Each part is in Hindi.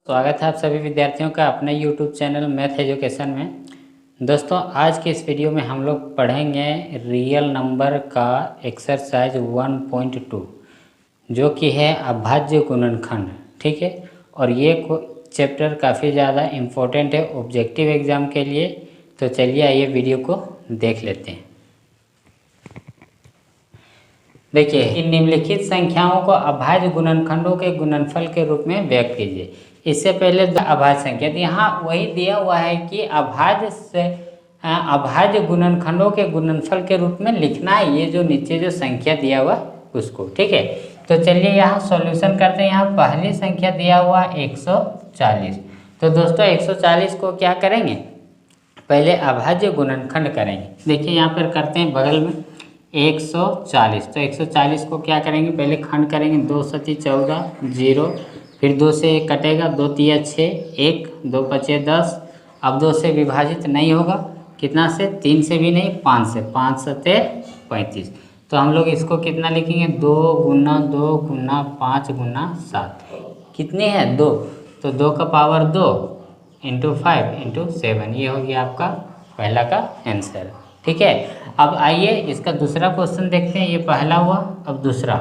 स्वागत है आप सभी विद्यार्थियों का अपने YouTube चैनल मैथ एजुकेशन में। दोस्तों आज के इस वीडियो में हम लोग पढ़ेंगे रियल नंबर का एक्सरसाइज 1.2 जो कि है अभाज्य गुणनखंड। ठीक है, और ये चैप्टर काफ़ी ज़्यादा इम्पोर्टेंट है ऑब्जेक्टिव एग्ज़ाम के लिए। तो चलिए आइए वीडियो को देख लेते हैं। देखिए, इन निम्नलिखित संख्याओं को अभाज्य गुणनखंडों के गुणनफल के रूप में व्यक्त कीजिए। इससे पहले अभाज्य संख्या, तो यहाँ वही दिया हुआ है कि अभाज्य गुणनखंडों के गुणनफल के रूप में लिखना है। ये जो नीचे जो संख्या दिया हुआ उसको, ठीक है। तो चलिए यहाँ सॉल्यूशन करते हैं। यहाँ पहली संख्या दिया हुआ 140। तो दोस्तों 140 को क्या करेंगे, पहले अभाज्य गुणनखंड करेंगे। देखिए यहाँ पर करते हैं बगल में 140। तो 140 को क्या करेंगे, पहले खंड करेंगे। 2 सती 14, 0, फिर 2 से 1 कटेगा, 2 तिया 6, 1, 2 पचे 10। अब 2 से विभाजित नहीं होगा, कितना से, 3 से भी नहीं, 5 से, 5 सते 35। तो हम लोग इसको कितना लिखेंगे, 2 गुना 2 गुना 5 गुना 7। कितनी है, 2। तो 2 का पावर 2 इंटू 5 इंटू 7, ये हो गया आपका पहला का आंसर। ठीक है, अब आइए इसका दूसरा क्वेश्चन देखते हैं। ये पहला हुआ, अब दूसरा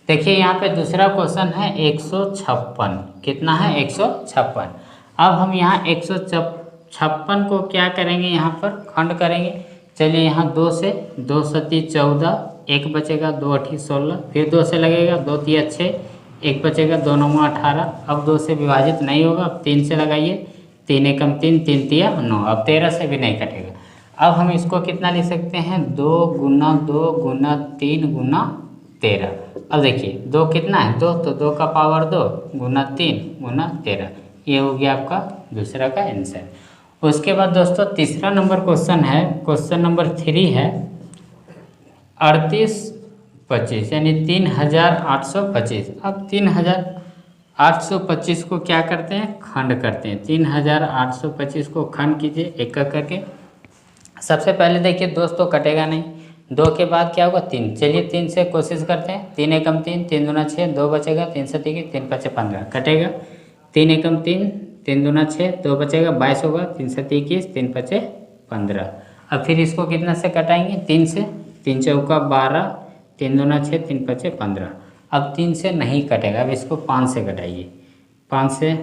देखिए। यहाँ पे दूसरा क्वेश्चन है 156। कितना है, 156। अब हम यहाँ 156 को क्या करेंगे, यहाँ पर खंड करेंगे। चलिए यहाँ 2 से, 2 सती 14, 1 बचेगा, 2 अठी 16, फिर 2 से लगेगा, 2 तिया 6, 1 बचेगा, 2 नौ 18। अब 2 से विभाजित नहीं होगा, अब 3 से लगाइए, 3 एकम 3, 3 तिया 9। अब 13 से भी नहीं कटेगा। अब हम इसको कितना लिख सकते हैं, 2 गुना 2 गुना 3 गुना 13। अब देखिए 2 कितना है, 2, तो 2 का पावर 2 गुना 3 गुना 13। ये हो गया आपका दूसरा का आंसर। उसके बाद दोस्तों तीसरा नंबर क्वेश्चन है, क्वेश्चन नंबर 3 है 3825 यानी 3825। अब 3825 को क्या करते हैं, खंड करते हैं। 3825 को खंड कीजिए एक एक करके। सबसे पहले देखिए दोस्तों कटेगा नहीं, 2 के बाद क्या होगा, 3। चलिए 3 से कोशिश करते हैं। 3 एकम 3, 3 दूना 6, 2 बचेगा, 3 से 3 पचे 15 कटेगा। 3 एकम 3, 3 दूना 6, 2 बचेगा, 22 होगा, 3 से 21, 3 पचे 15। अब फिर इसको कितना से कटाएंगे, 3 से, 3 चौका 12, 3 दूना 6, 3 पचे 15। अब 3 से नहीं कटेगा, अब इसको 5 से कटाइए। 5 से,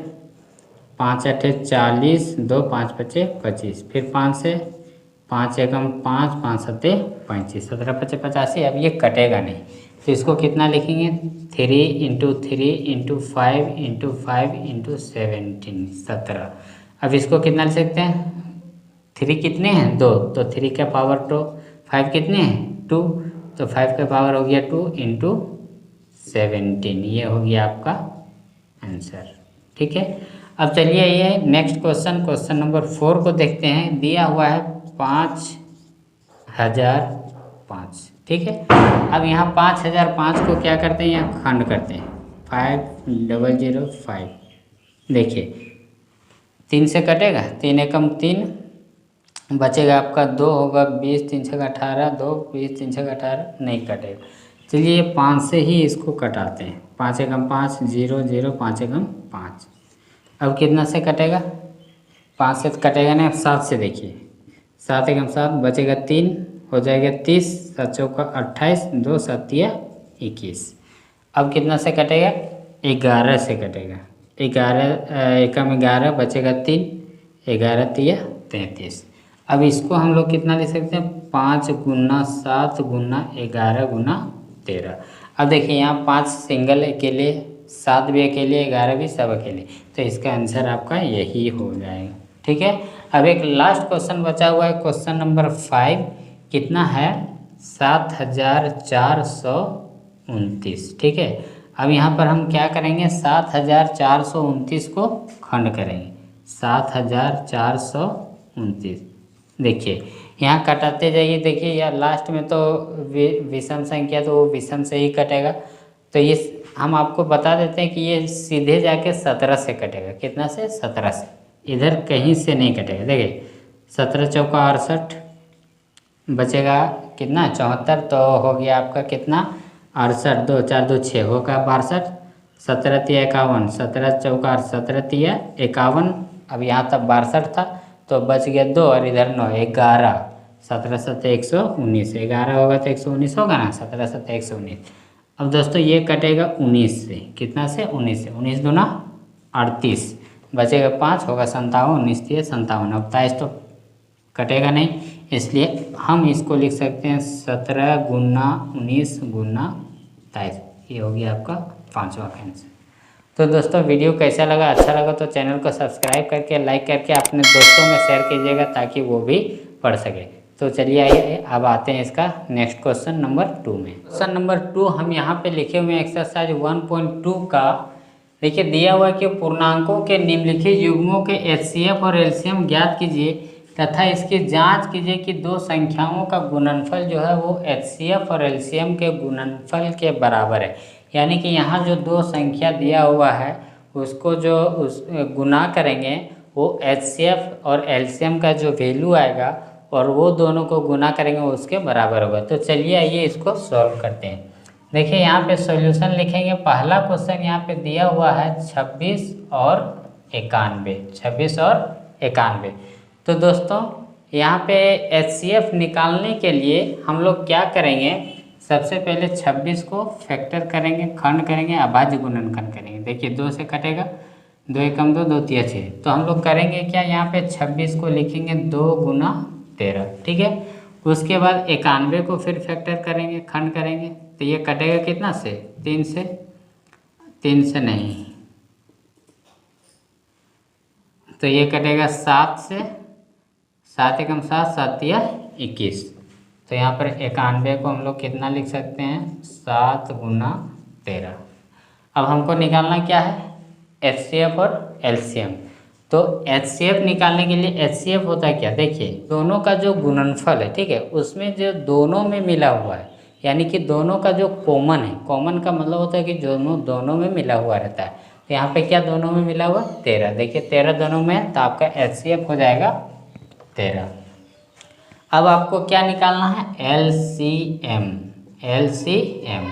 5 अठे 40, 2 5 पचे 25, फिर 5 से, 5 एकम 5, 5 सते 35, 17 पचे 85। अब ये कटेगा नहीं, तो इसको कितना लिखेंगे, 3 इंटू 3 इंटू 5 इंटू 5 इंटू 17, 17। अब इसको कितना लिख सकते हैं, 3 कितने हैं, 2, तो 3 का पावर 2, 5 कितने हैं, 2, तो 5 का पावर हो गया 2 इंटू 17। ये हो गया आपका आंसर। ठीक है, अब चलिए ये नेक्स्ट क्वेश्चन, क्वेश्चन नंबर 4 को देखते हैं। दिया हुआ है 5005। ठीक है, अब यहाँ 5005 को क्या करते हैं, यहाँ खंड करते हैं। 5005 देखिए 3 से कटेगा, 3 एकम 3, बचेगा आपका 2 होगा, 20, 3 छः 18, 2, 20, 3 छः 18, नहीं कटेगा। चलिए 5 से ही इसको कटाते हैं। 5 एकम 5, 0 0, 5 एकम 5। अब कितना से कटेगा, 5 से कटेगा ना, 7 से देखिए, 7 एकम 7, बचेगा 3, हो जाएगा 30, 7 चौका 28, 2 सतिया 21। अब कितना से कटेगा, 11 से कटेगा। 11 एकम 11, बचेगा 3, 11 तिया 33। अब इसको हम लोग कितना ले सकते हैं, 5 गुना 7 गुना 11 गुना 13। अब देखिए यहाँ 5 सिंगल अकेले, 7 भी अकेले, 11 भी सब अकेले, तो इसका आंसर आपका यही हो जाएगा। ठीक है, अब एक लास्ट क्वेश्चन बचा हुआ है, क्वेश्चन नंबर 5। कितना है, 7429। ठीक है, अब यहाँ पर हम क्या करेंगे, 7429 को खंड करेंगे। 7429 देखिए यहाँ कटाते जाइए। देखिए या लास्ट में तो विषम संख्या, तो वो विषम से ही कटेगा। तो ये हम आपको बता देते हैं कि ये सीधे जाके 17 से कटेगा। कितना से, 17 से, इधर कहीं से नहीं कटेगा। देखिए 17 चौका 68, बचेगा कितना, 74, तो हो गया आपका कितना 68, 2 4 2 6 होगा 62, 17 तिया 51, 17 चौका 17 तिया 51, अब यहाँ तक 62 था तो बच गया 2 और इधर 9, 11, 17 7 119, 11 होगा तो 119 होगा ना, 17 7 119। अब दोस्तों ये कटेगा 19 से, कितना से 19 से, 19 दूना 38, बचेगा 5, होगा 57, 19 तिया 57। अब 23 तो कटेगा नहीं, इसलिए हम इसको लिख सकते हैं 17 गुना 19 गुना 23, ये हो गया आपका 5वां आंसर। तो दोस्तों वीडियो कैसा लगा, अच्छा लगा तो चैनल को सब्सक्राइब करके लाइक करके अपने दोस्तों में शेयर कीजिएगा ताकि वो भी पढ़ सके। तो चलिए आइए अब आते हैं इसका नेक्स्ट क्वेश्चन नंबर 2 में। क्वेश्चन नंबर 2 हम यहाँ पे लिखे हुए हैं एक्सरसाइज 1.2 का। देखिए दिया हुआ है कि पूर्णांकों के निम्नलिखित युग्मों के एचसीएफ और एलसीएम ज्ञात कीजिए तथा इसकी जांच कीजिए कि दो संख्याओं का गुणनफल जो है वो एचसीएफ और एलसीएम के गुणनफल के बराबर है। यानी कि यहाँ जो दो संख्या दिया हुआ है उसको जो गुना करेंगे वो एचसीएफ और एलसीएम का जो वैल्यू आएगा और वो दोनों को गुना करेंगे वो उसके बराबर होगा। तो चलिए आइए इसको सॉल्व करते हैं। देखिए यहाँ पे सॉल्यूशन लिखेंगे। पहला क्वेश्चन यहाँ पे दिया हुआ है 26 और 91, 26 और 91। तो दोस्तों यहाँ पे एचसीएफ निकालने के लिए हम लोग क्या करेंगे, सबसे पहले 26 को फैक्टर करेंगे, खंड करेंगे, अभाज्य गुणनखंड करेंगे। देखिए 2 से कटेगा, 2 एकम 2, 2 तिया 6। तो हम लोग करेंगे क्या, यहाँ पे 26 को लिखेंगे 2 गुना 13, ठीक है। उसके बाद 91 को फिर फैक्टर करेंगे, खंड करेंगे, तो ये कटेगा कितना से, 3 से, 3 से नहीं, तो ये कटेगा 7 से, 7 एकम 7, 7 तिया 21। तो यहाँ पर 91 को हम लोग कितना लिख सकते हैं, 7 गुना 13। अब हमको निकालना क्या है, एचसीएफ और एलसीएम। तो एचसीएफ निकालने के लिए एचसीएफ होता है क्या, देखिए दोनों का जो गुणनफल है, ठीक है, उसमें जो दोनों में मिला हुआ है, यानी कि दोनों का जो कॉमन है, कॉमन का मतलब होता है कि दोनों में मिला हुआ रहता है। तो यहाँ पे क्या दोनों में मिला हुआ, 13। देखिए 13 दोनों में है तो आपका एचसीएफ हो जाएगा 13। अब आपको क्या निकालना है, एलसीएम, एलसीएम।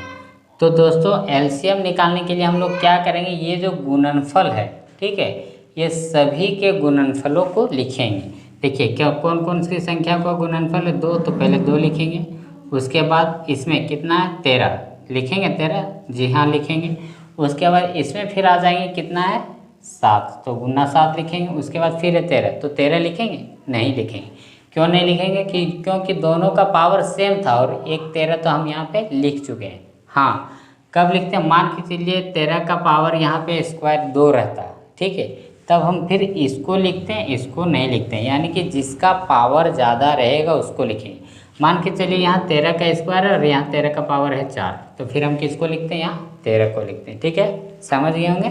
तो दोस्तों एलसीएम निकालने के लिए हम लोग क्या करेंगे, ये जो गुणनफल है, ठीक है, ये सभी के गुणनफलों को लिखेंगे। देखिए क्या कौन कौन सी संख्या का गुणनफल है, 2, तो पहले 2 लिखेंगे। उसके बाद इसमें कितना है, 13 लिखेंगे, 13, जी हाँ लिखेंगे। उसके बाद इसमें फिर आ जाएंगे, कितना है 7, तो गुना 7 लिखेंगे। उसके बाद फिर है 13, तो 13 लिखेंगे, नहीं लिखेंगे। क्यों नहीं लिखेंगे, कि क्योंकि दोनों का पावर सेम था और एक 13 तो हम यहाँ पे लिख चुके हैं। हाँ, कब लिखते हैं, मान के चलिए 13 का पावर यहाँ पे स्क्वायर 2 रहता है, ठीक है, तब हम फिर इसको लिखते हैं, इसको नहीं लिखते हैं, यानी कि जिसका पावर ज़्यादा रहेगा उसको लिखेंगे। मान के चलिए यहाँ 13 का स्क्वायर है और यहाँ 13 का पावर है 4, तो फिर हम किसको लिखते हैं, यहाँ 13 को लिखते हैं, ठीक है, समझ गए होंगे।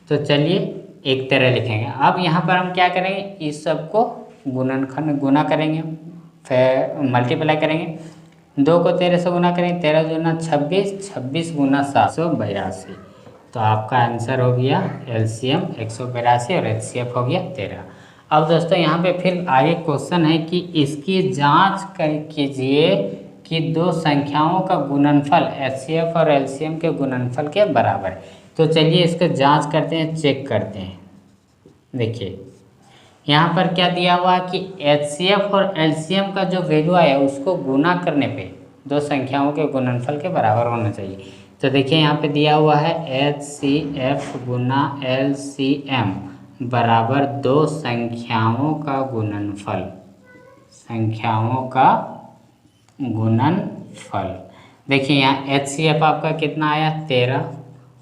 तो चलिए एक 13 लिखेंगे। अब यहाँ पर हम क्या करेंगे, इस सबको गुणनखंड गुना करेंगे, फिर मल्टीप्लाई करेंगे, 2 को 13 से गुना करेंगे, 13 दूना 26, 26 गुना 782। तो आपका आंसर हो गया एलसीएम 182 और एचसीएफ हो गया 13। अब दोस्तों यहाँ पे फिर आगे क्वेश्चन है कि इसकी जांच कीजिए कि दो संख्याओं का गुणनफल एचसीएफ और एलसीएम के गुणनफल के बराबर है। तो चलिए इसका जांच करते हैं, चेक करते हैं। देखिए यहाँ पर क्या दिया हुआ है कि एचसीएफ और एलसीएम का जो वैल्यू आया उसको गुना करने पे दो संख्याओं के गुणनफल के बराबर होना चाहिए। तो देखिए यहाँ पे दिया हुआ है एचसीएफ गुना एलसीएम बराबर दो संख्याओं का गुणनफल, संख्याओं का गुणनफल। देखिए यहाँ एचसीएफ आपका कितना आया 13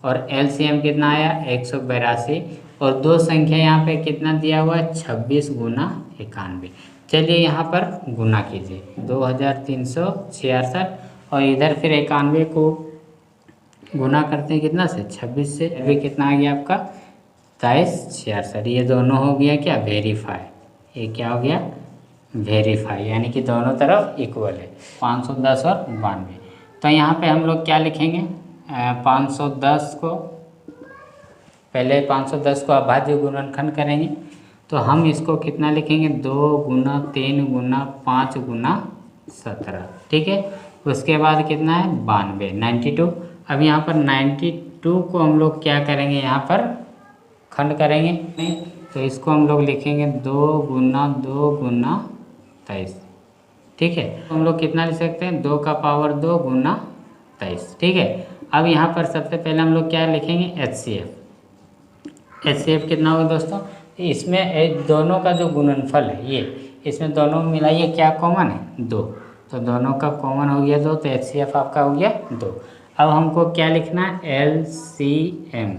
और एलसीएम कितना आया 182 और दो संख्या यहाँ पे कितना दिया हुआ है 26 गुना 91। चलिए यहाँ पर गुना कीजिए 2366 और इधर फिर 91 को गुना करते हैं कितना से 26 से, अभी कितना आ गया आपका 2366। ये दोनों हो गया क्या वेरीफाई, ये क्या हो गया वेरीफाई, यानी कि दोनों तरफ इक्वल है 510 और 92। तो यहाँ पे हम लोग क्या लिखेंगे 510 को, पहले 510 को अभाज्य गुणनखंड करेंगे तो हम इसको कितना लिखेंगे 2 गुना 3 गुना 5 गुना 17, ठीक है। उसके बाद कितना है 92, 92। अब यहाँ पर 2 को हम लोग क्या करेंगे, यहाँ पर खंड करेंगे। तो इसको हम लोग लिखेंगे 2 गुना 2 गुना 23, ठीक है। तो हम लोग कितना लिख सकते हैं, 2 का पावर 2 गुना 23, ठीक है। अब यहाँ पर सबसे पहले हम लोग क्या लिखेंगे, HCF कितना होगा दोस्तों, इसमें दोनों का जो गुणनफल है ये, इसमें दोनों मिलाइए क्या कॉमन है, 2, तो दोनों का कॉमन हो गया 2, तो HCF आपका हो गया 2। अब हमको क्या लिखना है, LCM।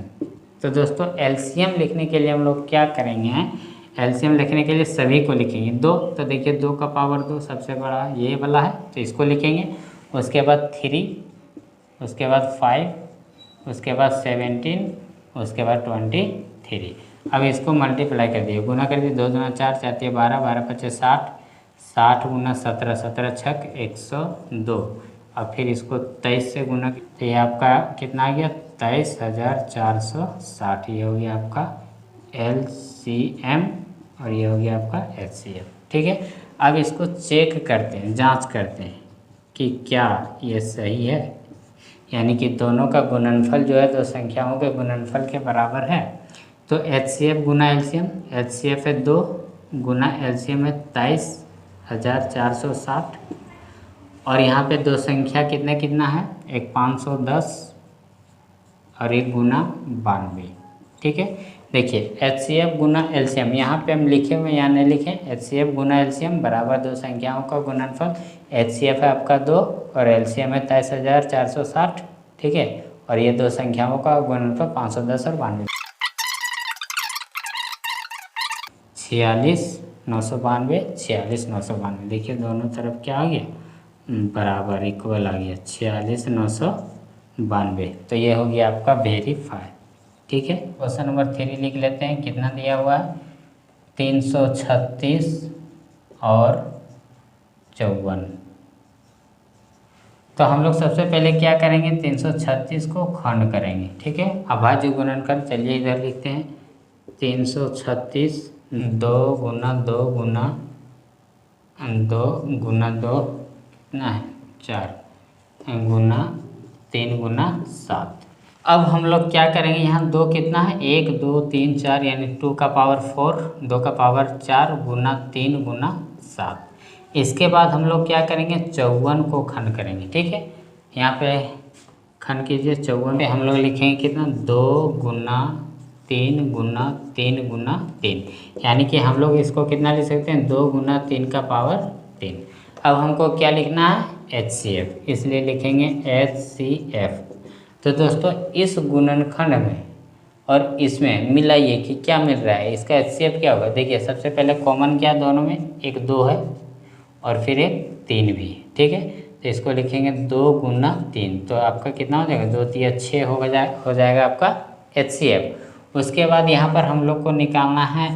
तो दोस्तों LCM लिखने के लिए हम लोग क्या करेंगे, LCM लिखने के लिए सभी को लिखेंगे 2। तो देखिए 2 का पावर 2 सबसे बड़ा ये वाला है, तो इसको लिखेंगे। उसके बाद 3, उसके बाद 5, उसके बाद 17, उसके बाद 23। अब इसको मल्टीप्लाई कर दिए, गुना कर दिए, 2 दूना 4, 4 तिया 12, 12 पचे 60, 60 गुना 17, 17 छक 102। अब फिर इसको 23 से गुना, तो ये आपका कितना आ गया, 23,460। ये हो गया आपका LCM और ये हो गया आपका HCF, ठीक है। अब इसको चेक करते हैं, जांच करते हैं कि क्या ये सही है, यानी कि दोनों का गुणनफल जो है दो संख्याओं के गुणनफल के बराबर है। तो HCF गुना LCM, HCF है 2 गुना LCM है 23,460, और यहाँ पे दो संख्या कितना है, एक 510 और एक गुना 92, ठीक है। देखिए HCF गुना LCM, यहाँ पे हम लिखे हुए यहाँ नहीं लिखे, HCF गुना LCM बराबर दो संख्याओं का गुणनफल। HCF है आपका 2 और LCM है 23,460, ठीक है। और ये दो संख्याओं का गुणनफल 510 और 92, 46,992, 46,992। देखिए दोनों तरफ क्या आ गया, बराबर इक्वल आ गया, 46,992। तो ये हो गया आपका वेरीफाई, ठीक है। क्वेश्चन नंबर 3 लिख लेते हैं, कितना दिया हुआ है, 336 और 54। तो हम लोग सबसे पहले क्या करेंगे, 336 को खंड करेंगे, ठीक है। अभाज्य गुणनखंड, चलिए इधर लिखते हैं, 336 2 गुना 2 गुना 2 गुना 2 कितना है 4 गुना 3 गुना 7। अब हम लोग क्या करेंगे, यहाँ 2 कितना है, 1 2 3 4, यानी 2 का पावर 4, 2 का पावर 4 गुना 3 गुना 7। इसके बाद हम लोग क्या करेंगे, 54 को खंड करेंगे, ठीक है। यहाँ पे खंड कीजिए, 54 पे हम लोग लिखेंगे कितना, 2 गुना 3 गुना 3 गुना 3, यानी कि हम लोग इसको कितना लिख सकते हैं, 2 गुना 3 का पावर 3। अब हमको क्या लिखना है, HCF, इसलिए लिखेंगे HCF। तो दोस्तों इस गुणनखंड में और इसमें मिलाइए कि क्या मिल रहा है, इसका HCF क्या होगा। देखिए सबसे पहले कॉमन क्या दोनों में, एक 2 है और फिर एक 3 भी, ठीक है। तो इसको लिखेंगे 2 गुना 3, तो आपका कितना हो जाएगा, 2 3 6 हो जाएगा आपका HCF। उसके बाद यहाँ पर हम लोग को निकालना है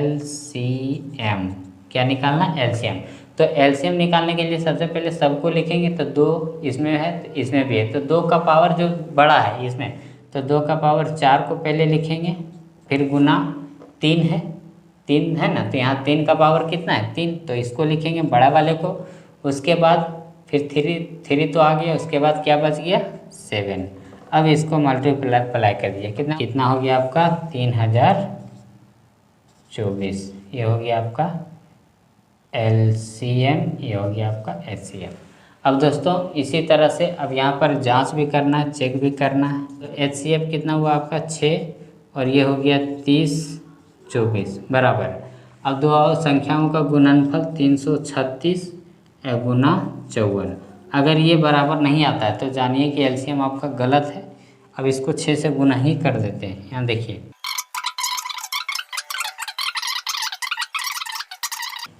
LCM। क्या निकालना है, LCM। तो LCM निकालने के लिए सबसे पहले सबको लिखेंगे, तो 2 इसमें है तो इसमें भी है, तो 2 का पावर जो बड़ा है इसमें, तो 2 का पावर 4 को पहले लिखेंगे, फिर गुना 3 है, 3 है ना, तो यहाँ 3 का पावर कितना है 3, तो इसको लिखेंगे बड़ा वाले को। उसके बाद फिर 3 तो आ गया, उसके बाद क्या बच गया 7। अब इसको मल्टीप्लाई कर दिया, कितना हो गया आपका 3024। ये हो गया आपका LCM, ये हो गया आपका HCF। अब दोस्तों इसी तरह से अब यहाँ पर जांच भी करना है, चेक भी करना है। तो HCF कितना हुआ आपका 6 और ये हो गया 3024 बराबर। अब दो संख्याओं का गुणनफल 336 गुना 54। अगर ये बराबर नहीं आता है तो जानिए कि LCM आपका गलत है। अब इसको 6 से गुना ही कर देते हैं। यहाँ देखिए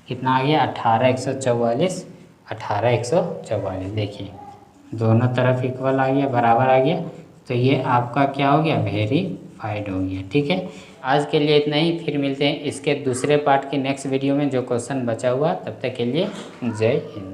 कितना आ गया 18,144, 18,144। देखिए दोनों तरफ इक्वल आ गया, बराबर आ गया, तो ये आपका क्या हो गया, वेरीफाइड हो गया, ठीक है। आज के लिए इतना ही, फिर मिलते हैं इसके दूसरे पार्ट के नेक्स्ट वीडियो में जो क्वेश्चन बचा हुआ। तब तक के लिए जय हिंद।